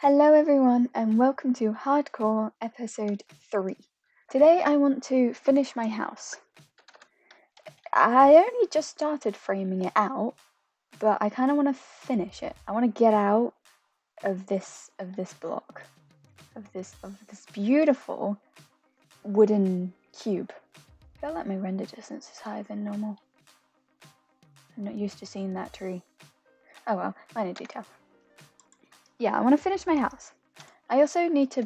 Hello, everyone, and welcome to Hardcore Episode 3. Today, I want to finish my house. I only just started framing it out, but I kind of want to finish it. I want to get out of this block, of this beautiful wooden cube. I feel like my render distance is higher than normal. I'm not used to seeing that tree. Oh well, minor detail. Yeah, I want to finish my house. I also need to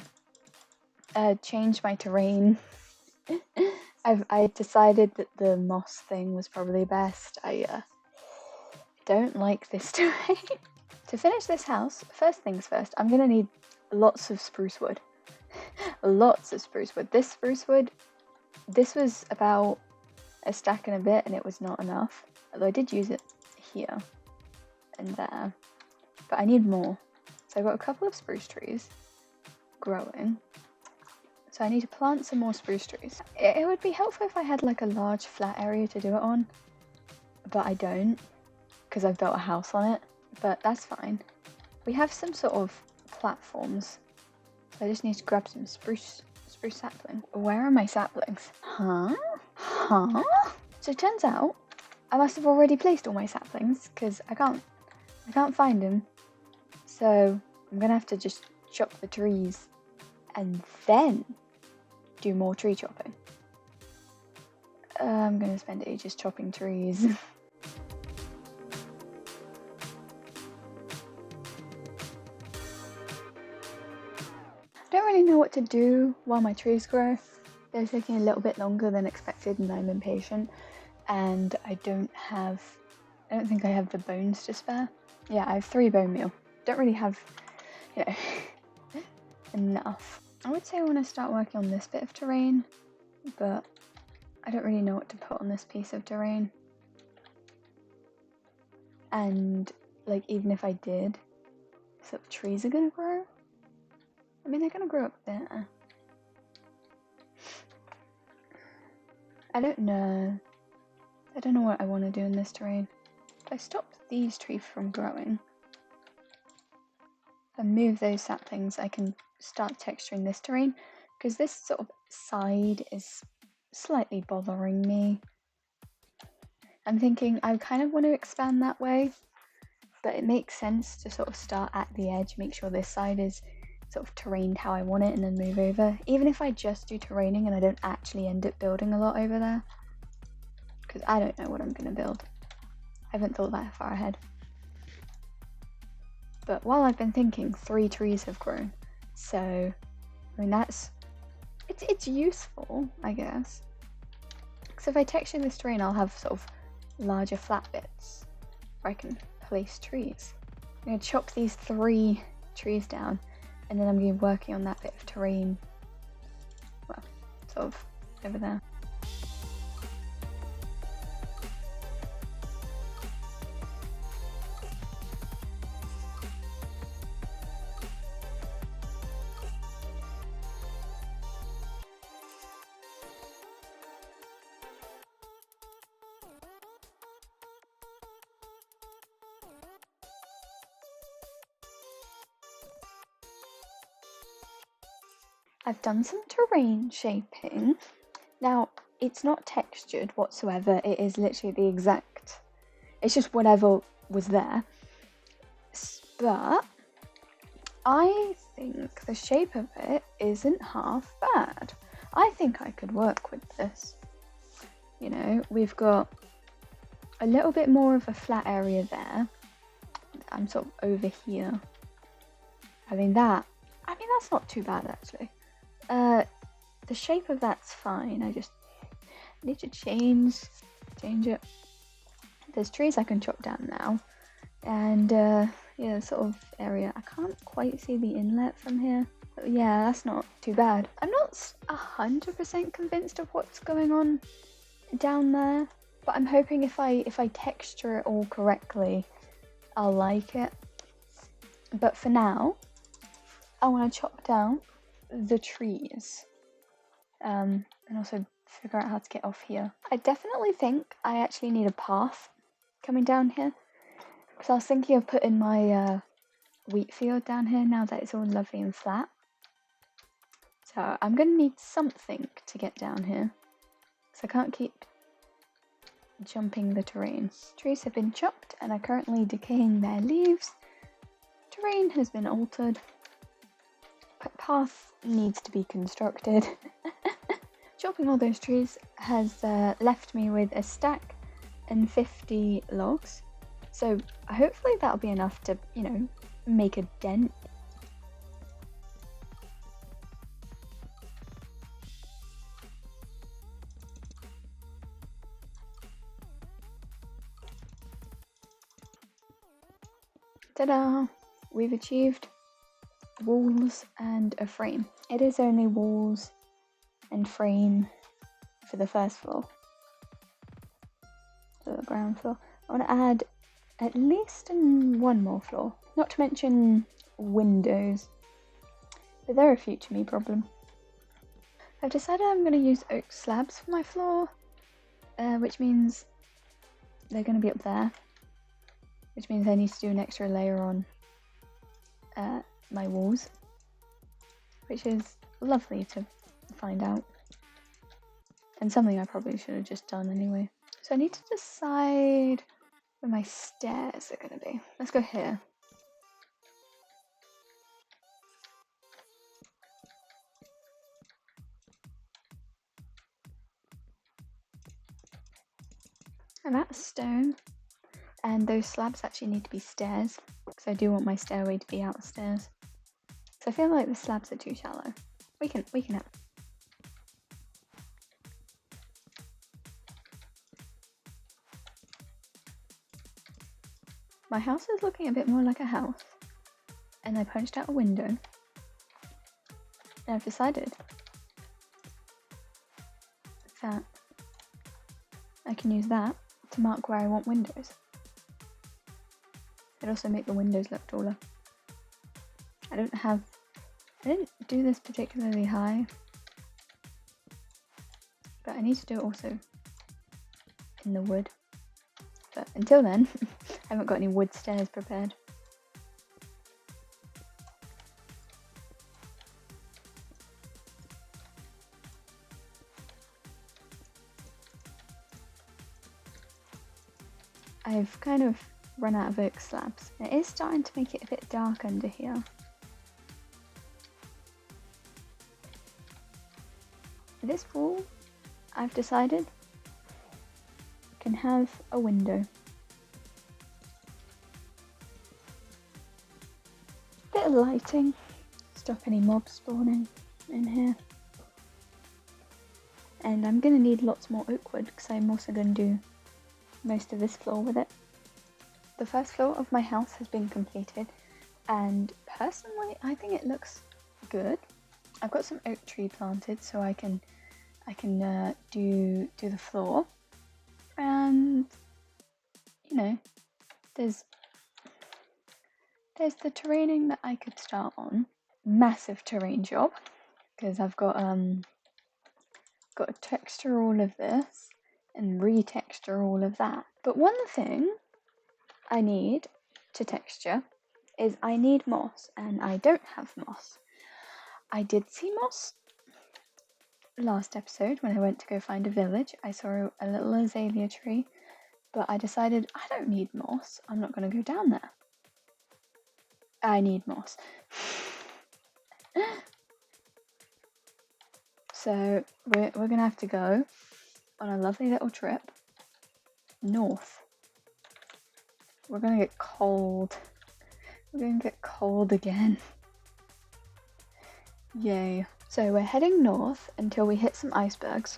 change my terrain. I decided that the moss thing was probably best. I don't like this terrain. To finish this house, first things first, I'm gonna need lots of spruce wood. Lots of spruce wood. This spruce wood, this was about a stack and a bit and it was not enough. Although I did use it here and there. But I need more. So I've got a couple of spruce trees growing. So I need to plant some more spruce trees. It would be helpful if I had like a large flat area to do it on, but I don't because I've built a house on it, but that's fine. We have some sort of platforms, so I just need to grab some spruce sapling. Where are my saplings? Huh? So it turns out I must have already placed all my saplings because I can't find them. So I'm gonna have to just chop the trees and then do more tree chopping. I'm gonna spend ages chopping trees. I don't really know what to do while my trees grow. They're taking a little bit longer than expected and I'm impatient. And I don't think I have the bones to spare. Yeah, I have 3 bone meal. Don't really have, enough. I would say I want to start working on this bit of terrain, but I don't really know what to put on this piece of terrain. And like, even if I did, so trees are gonna grow? I mean, they're gonna grow up there. I don't know. I don't know what I want to do in this terrain. If I stop these trees from growing and move those saplings, I can start texturing this terrain, because this sort of side is slightly bothering me. I'm thinking I kind of want to expand that way, but it makes sense to sort of start at the edge, make sure this side is sort of terrained how I want it, and then move over. Even if I just do terraining and I don't actually end up building a lot over there, because I don't know what I'm going to build. I haven't thought that far ahead. But while I've been thinking, 3 trees have grown. So, I mean, it's useful, I guess. So if I texture this terrain, I'll have sort of larger flat bits where I can place trees. I'm going to chop these 3 trees down, and then I'm going to be working on that bit of terrain, well, sort of over there. I've done some terrain shaping. Now, it's not textured whatsoever, it is literally the exact, it's just whatever was there. But I think the shape of it isn't half bad. I think I could work with this. You know, we've got a little bit more of a flat area there. I'm sort of over here. I mean, that's not too bad actually. The shape of that's fine. I just need to change it. There's trees I can chop down now, and yeah, sort of area. I can't quite see the inlet from here. But yeah, that's not too bad. I'm not 100% convinced of what's going on down there, but I'm hoping if I texture it all correctly, I'll like it. But for now, I want to chop down the trees, and also figure out how to get off here. I definitely think I actually need a path coming down here, because I was thinking of putting my wheat field down here now that it's all lovely and flat. So I'm going to need something to get down here. So I can't keep jumping the terrain. Trees have been chopped and are currently decaying their leaves. Terrain has been altered. Path needs to be constructed. Chopping all those trees has left me with a stack and 50 logs. So hopefully that'll be enough to, you know, make a dent. Ta-da! We've achieved walls and a frame. It is only walls and frame for the first floor. For the ground floor. I want to add at least one more floor. Not to mention windows. But they're a future me problem. I've decided I'm going to use oak slabs for my floor. Which means they're going to be up there. Which means I need to do an extra layer on my walls, which is lovely to find out, and something I probably should have just done anyway. So I need to decide where my stairs are going to be. Let's go here. And that's stone. And those slabs actually need to be stairs, because I do want my stairway to be outstairs. So I feel like the slabs are too shallow. We can have. My house is looking a bit more like a house, and I punched out a window. And I've decided that I can use that to mark where I want windows. It'd also make the windows look taller. I didn't do this particularly high, but I need to do it also in the wood. But until then, I haven't got any wood stairs prepared. I've kind of run out of oak slabs. It is starting to make it a bit dark under here. This wall, I've decided, can have a window. Bit of lighting, stop any mobs spawning in here. And I'm going to need lots more oak wood because I'm also going to do most of this floor with it. The first floor of my house has been completed, and personally I think it looks good. I've got some oak tree planted so I can do the floor, and you know, there's the terraining that I could start on. Massive terrain job because I've got to texture all of this and retexture all of that. But one thing I need to texture is I need moss, and I don't have moss. I did see moss last episode when I went to go find a village. I saw a little azalea tree, but I decided I don't need moss. I'm not going to go down there. I need moss. So we're going to have to go on a lovely little trip north. We're going to get cold. We're going to get cold again. Yay. So we're heading north until we hit some icebergs.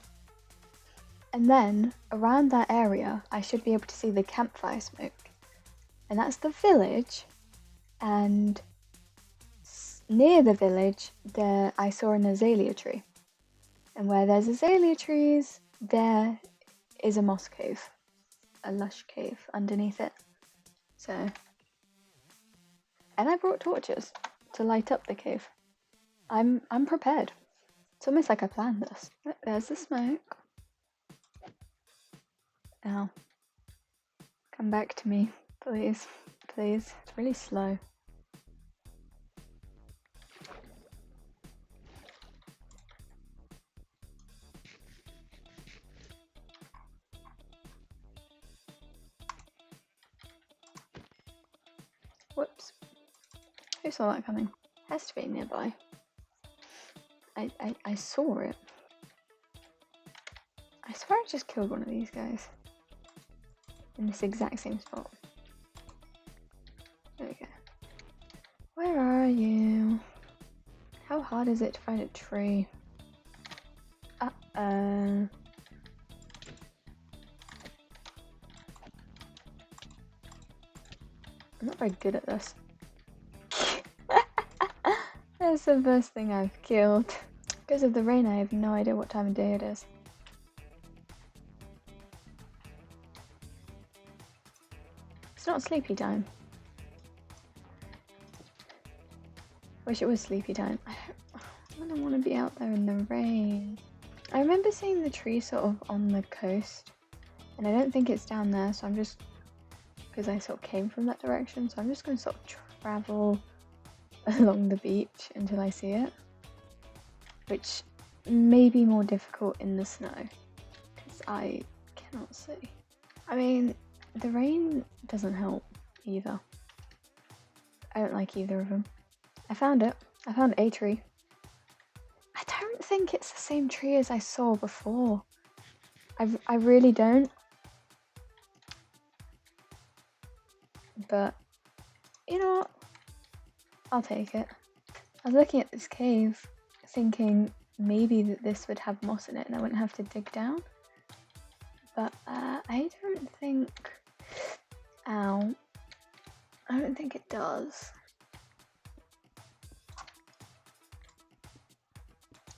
And then around that area, I should be able to see the campfire smoke. And that's the village. And near the village, there I saw an azalea tree. And where there's azalea trees, there is a moss cave. A lush cave underneath it. So, and I brought torches to light up the cave. I'm prepared. It's almost like I planned this. There's the smoke. Now, come back to me, please. Please. It's really slow. Whoops. Who saw that coming? Has to be nearby. I saw it. I swear I just killed one of these guys. In this exact same spot. There we go. Where are you? How hard is it to find a tree? I'm not very good at this. That's the first thing I've killed. Because of the rain, I have no idea what time of day it is. It's not sleepy time. Wish it was sleepy time. I don't want to be out there in the rain. I remember seeing the tree sort of on the coast, and I don't think it's down there, so I'm just, because I sort of came from that direction, so I'm just going to sort of travel along the beach until I see it, which may be more difficult in the snow, because I cannot see. I mean, the rain doesn't help either. I don't like either of them. I found it. I found a tree. I don't think it's the same tree as I saw before. I really don't. But, you know what? I'll take it. I was looking at this cave thinking maybe that this would have moss in it and I wouldn't have to dig down. But I don't think... Ow. I don't think it does.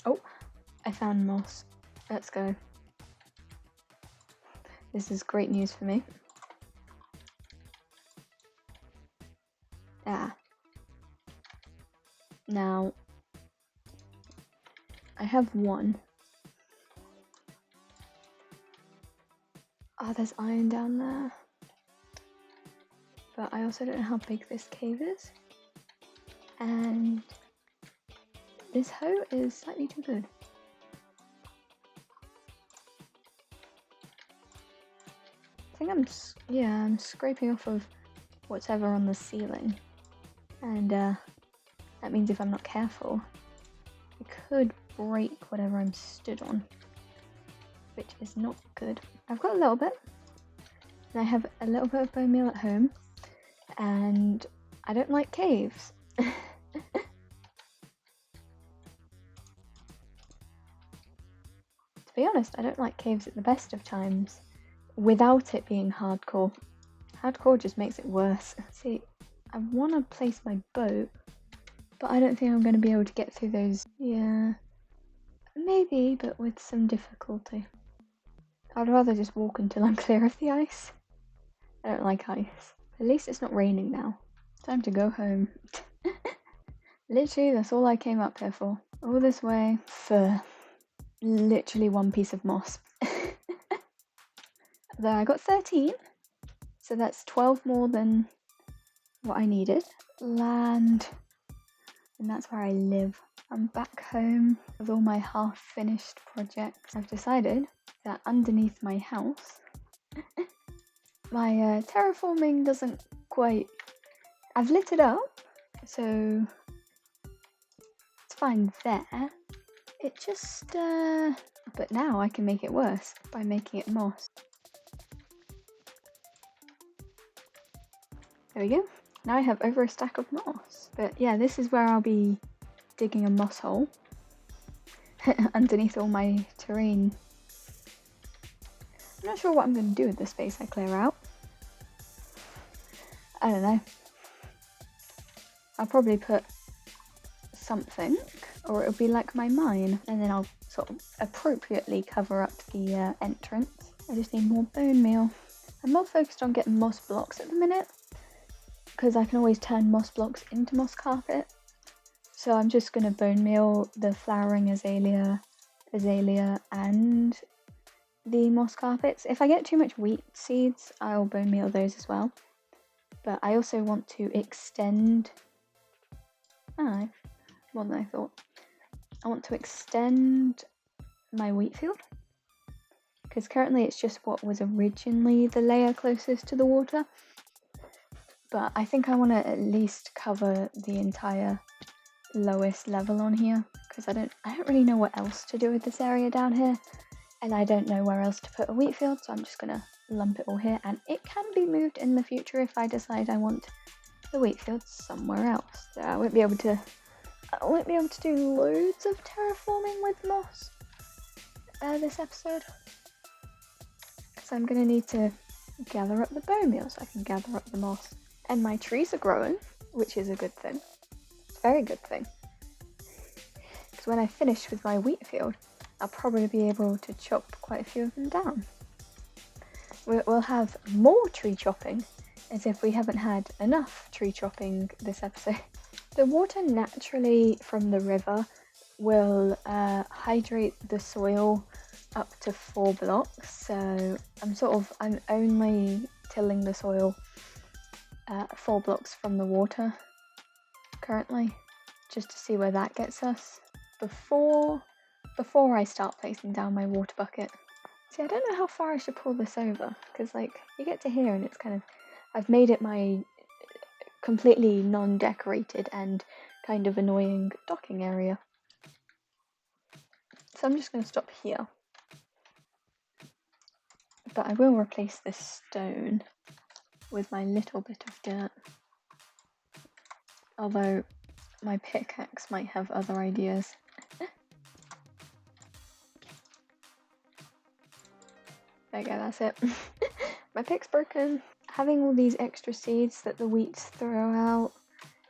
Oh, I found moss. Let's go. This is great news for me. Ah. Now, I have one. Oh, there's iron down there. But I also don't know how big this cave is. And this hoe is slightly too good. I think I'm scraping off of whatever on the ceiling. And that means if I'm not careful, I could break whatever I'm stood on, which is not good. I've got a little bit, and I have a little bit of bone meal at home, and I don't like caves. To be honest, I don't like caves at the best of times, without it being hardcore. Hardcore just makes it worse. See, I want to place my boat, but I don't think I'm going to be able to get through those. Yeah, maybe, but with some difficulty. I'd rather just walk until I'm clear of the ice. I don't like ice. At least it's not raining now. Time to go home. Literally, that's all I came up here for. All this way for literally one piece of moss. Though I got 13, so that's 12 more than what I needed. Land. And that's where I live. I'm back home with all my half-finished projects. I've decided that underneath my house, my terraforming doesn't quite... I've lit it up, so it's fine there. It just... But now I can make it worse by making it moss. There we go. Now I have over a stack of moss. But yeah, this is where I'll be digging a moss hole underneath all my terrain. I'm not sure what I'm going to do with the space I clear out. I don't know. I'll probably put something, or it'll be like my mine, and then I'll sort of appropriately cover up the entrance. I just need more bone meal. I'm more focused on getting moss blocks at the minute, because I can always turn moss blocks into moss carpet. So I'm just going to bone meal the flowering azalea, and the moss carpets. If I get too much wheat seeds, I'll bone meal those as well. But I also want to extend... Oh, more than I thought. I want to extend my wheat field, because currently it's just what was originally the layer closest to the water. but I think I want to at least cover the entire lowest level on here, because I don't really know what else to do with this area down here, and I don't know where else to put a wheat field, so I'm just gonna lump it all here, and it can be moved in the future if I decide I want the wheat field somewhere else. So I won't be able to do loads of terraforming with moss this episode, because I'm gonna need to gather up the bone meal so I can gather up the moss. And my trees are growing, which is a good thing. It's a very good thing. Because when I finish with my wheat field, I'll probably be able to chop quite a few of them down. We'll have more tree chopping, as if we haven't had enough tree chopping this episode. The water naturally from the river will hydrate the soil up to 4 blocks, so I'm only tilling the soil 4 blocks from the water currently, just to see where that gets us before I start placing down my water bucket. See, I don't know how far I should pull this over, because like you get to here and it's kind of, I've made it my completely non-decorated and kind of annoying docking area. So I'm just going to stop here. But I will replace this stone with my little bit of dirt. Although my pickaxe might have other ideas. There you go, that's it. My pick's broken. Having all these extra seeds that the wheats throw out,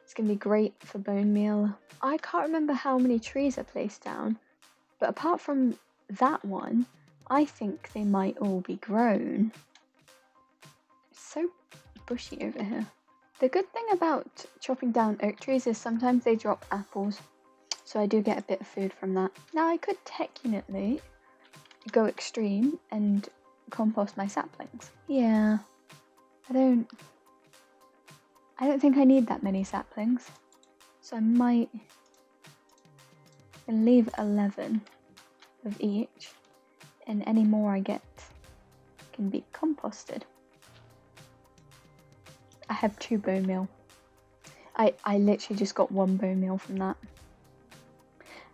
it's going to be great for bone meal. I can't remember how many trees I placed down, but apart from that one, I think they might all be grown. It's so bushy over here. The good thing about chopping down oak trees is sometimes they drop apples, so I do get a bit of food from that. Now I could technically go extreme and compost my saplings. Yeah, I don't think I need that many saplings, so I might leave 11 of each, and any more I get can be composted. I have 2 bone meal. I literally just got 1 bone meal from that.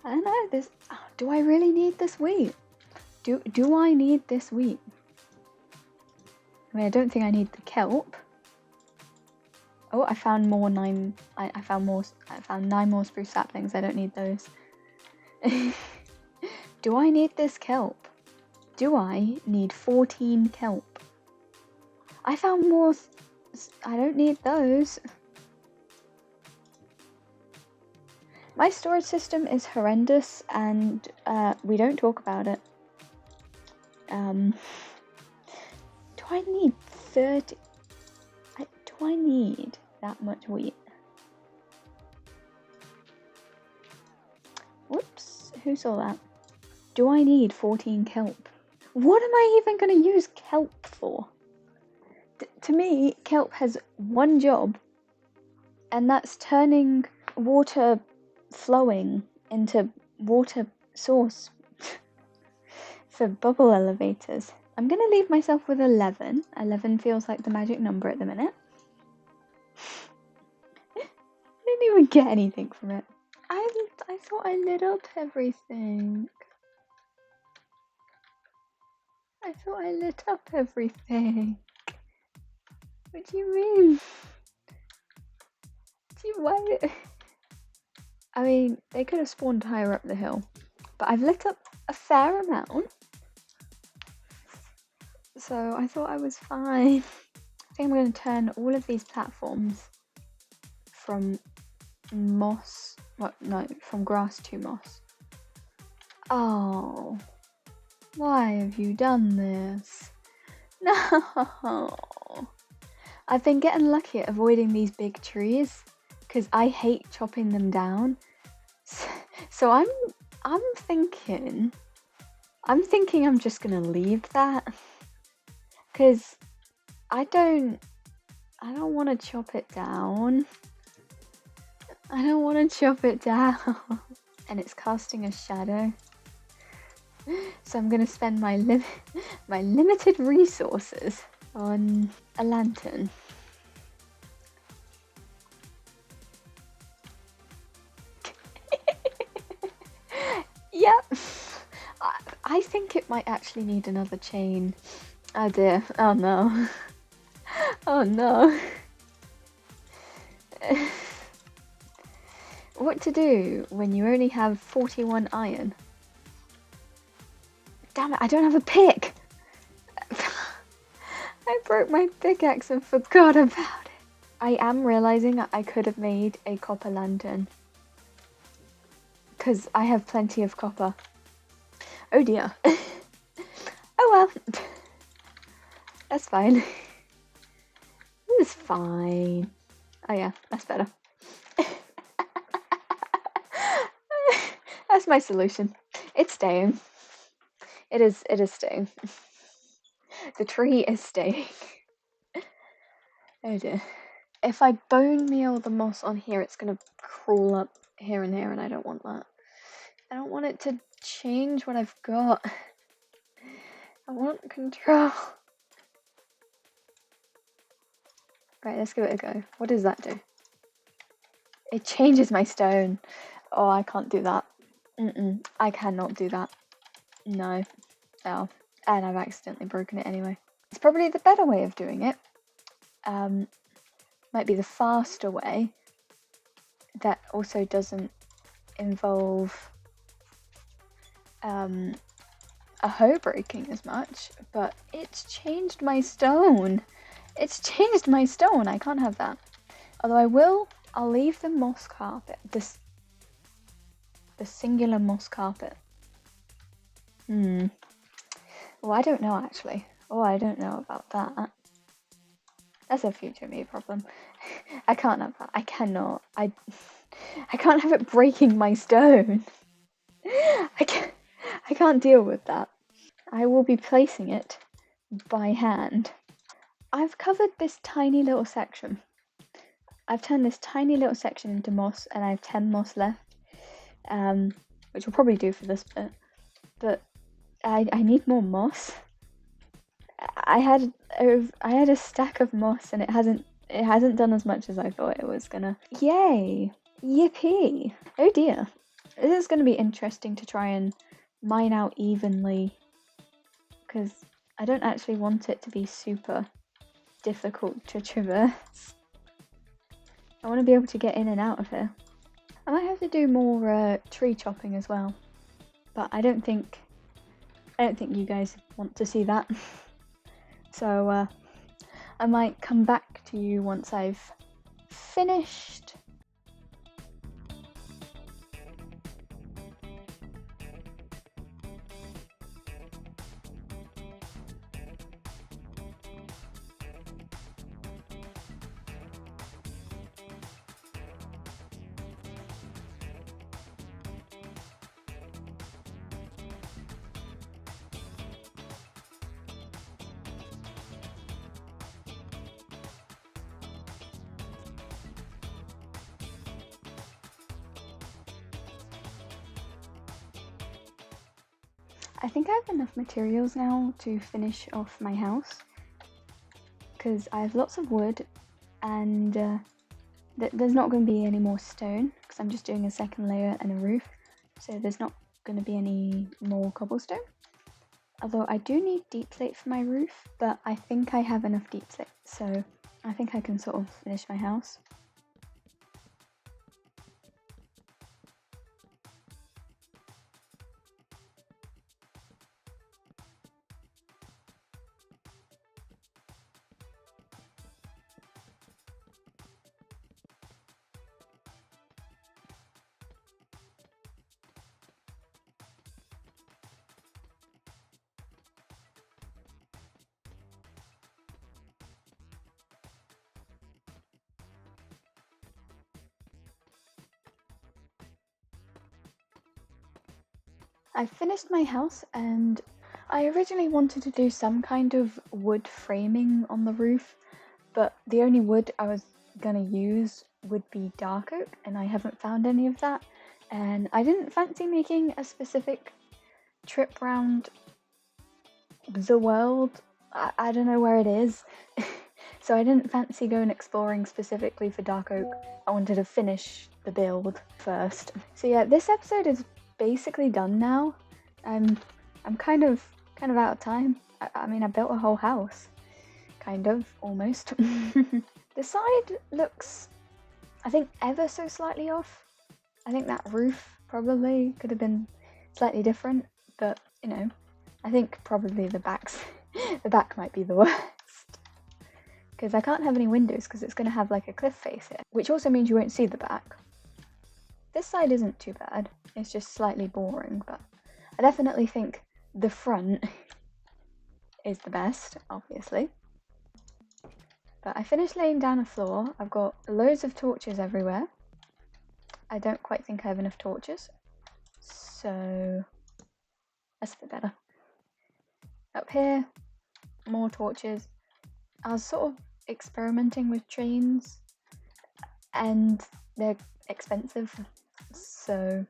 I don't know, this, do I really need this wheat? Do I need this wheat? I mean, I don't think I need the kelp. Oh, I found more 9. I found 9 more spruce saplings. I don't need those. Do I need this kelp? Do I need 14 kelp? I found more. I don't need those. My storage system is horrendous, and we don't talk about it. Do I need 30? Do I need that much wheat? Whoops, who saw that? Do I need 14 kelp? What am I even going to use kelp for? To me, kelp has one job, and that's turning water flowing into water source for bubble elevators. I'm going to leave myself with 11. 11 feels like the magic number at the minute. I didn't even get anything from it. I thought I lit up everything. I thought I lit up everything. What do you mean? Why? I mean, they could have spawned higher up the hill, but I've lit up a fair amount, so I thought I was fine. I think I'm going to turn all of these platforms from moss, from grass to moss. Oh, why have you done this? No. I've been getting lucky at avoiding these big trees because I hate chopping them down. So I'm thinking I'm just gonna leave that because I don't want to chop it down. I don't want to chop it down, and it's casting a shadow. So I'm gonna spend my limited resources on a lantern. Yeah, I think it might actually need another chain. Oh dear, oh no. Oh no. What to do when you only have 41 iron? Damn it, I don't have a pick! I broke my pickaxe and forgot about it. I am realizing I could have made a copper lantern. Because I have plenty of copper. Oh dear. Oh well. That's fine. This is fine. Oh yeah, that's better. That's my solution. It's staying. It is staying. The tree is staying. Oh dear. If I bone meal the moss on here, it's gonna crawl up here and here, and I don't want that. I don't want it to change what I've got. I want control. Right, let's give it a go. What does that do? It changes my stone. Oh, I can't do that. I cannot do that. No. Oh. And I've accidentally broken it anyway. It's probably the better way of doing it. Might be the faster way. That also doesn't involve a hoe breaking as much, but it's changed my stone. It's changed my stone. I can't have that. Although I'll leave the moss carpet. The singular moss carpet. Oh, I don't know actually. Oh, I don't know about that. That's a future me problem. I can't have that. I cannot. I can't have it breaking my stone. I can't deal with that. I will be placing it by hand. I've covered this tiny little section. I've turned this tiny little section into moss, and I have 10 moss left, which will probably do for this bit. But I need more moss. I had a stack of moss, and it hasn't done as much as I thought it was gonna. Yay! Yippee! Oh dear, this is gonna be interesting to try and mine out evenly, because I don't actually want it to be super difficult to traverse. I want to be able to get in and out of here. I might have to do more tree chopping as well, but I don't think you guys want to see that. So I might come back to you once I've finished. I think I have enough materials now to finish off my house, because I have lots of wood, and there's not going to be any more stone, because I'm just doing a second layer and a roof, so there's not going to be any more cobblestone. Although I do need deep slate for my roof, but I think I have enough deep slate, so I think I can sort of finish my house. I finished my house, and I originally wanted to do some kind of wood framing on the roof, but the only wood I was gonna use would be dark oak, and I haven't found any of that, and I didn't fancy making a specific trip round the world. I don't know where it is. So I didn't fancy going exploring specifically for dark oak. I wanted to finish the build first. So yeah, this episode is basically done now. I'm kind of out of time. I mean, I built a whole house. Kind of, almost. The side looks, I think, ever so slightly off. I think that roof probably could have been slightly different, but you know, I think probably the back might be the worst. Because I can't have any windows because it's going to have like a cliff face here, which also means you won't see the back. This side isn't too bad, it's just slightly boring, but I definitely think the front is the best, obviously. But I finished laying down a floor. I've got loads of torches everywhere. I don't quite think I have enough torches, so that's a bit better. Up here, more torches. I was sort of experimenting with chains, and they're expensive, so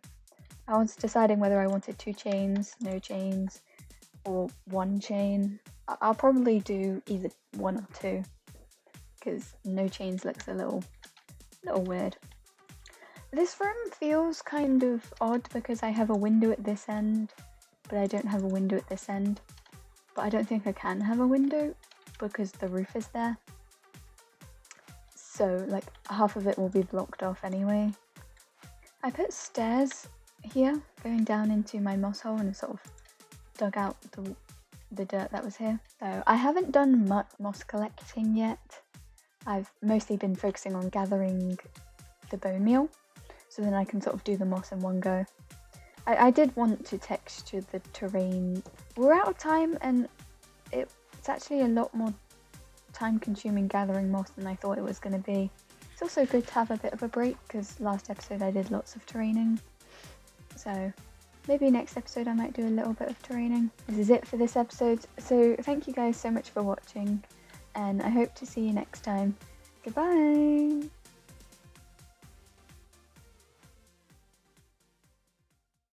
I was deciding whether I wanted 2 chains, no chains, or 1 chain. I'll probably do either 1 or 2, because no chains looks a little weird. This room feels kind of odd because I have a window at this end, but I don't have a window at this end. But I don't think I can have a window because the roof is there. So like half of it will be blocked off anyway. I put stairs here going down into my moss hole and sort of dug out the dirt that was here. So I haven't done much moss collecting yet. I've mostly been focusing on gathering the bone meal, so then I can sort of do the moss in one go. I did want to texture the terrain. We're out of time, and it's actually a lot more time consuming gathering moss than I thought it was going to be. It's also good to have a bit of a break because last episode I did lots of terraining. So maybe next episode I might do a little bit of terraining. This is it for this episode. So thank you guys so much for watching, and I hope to see you next time. Goodbye!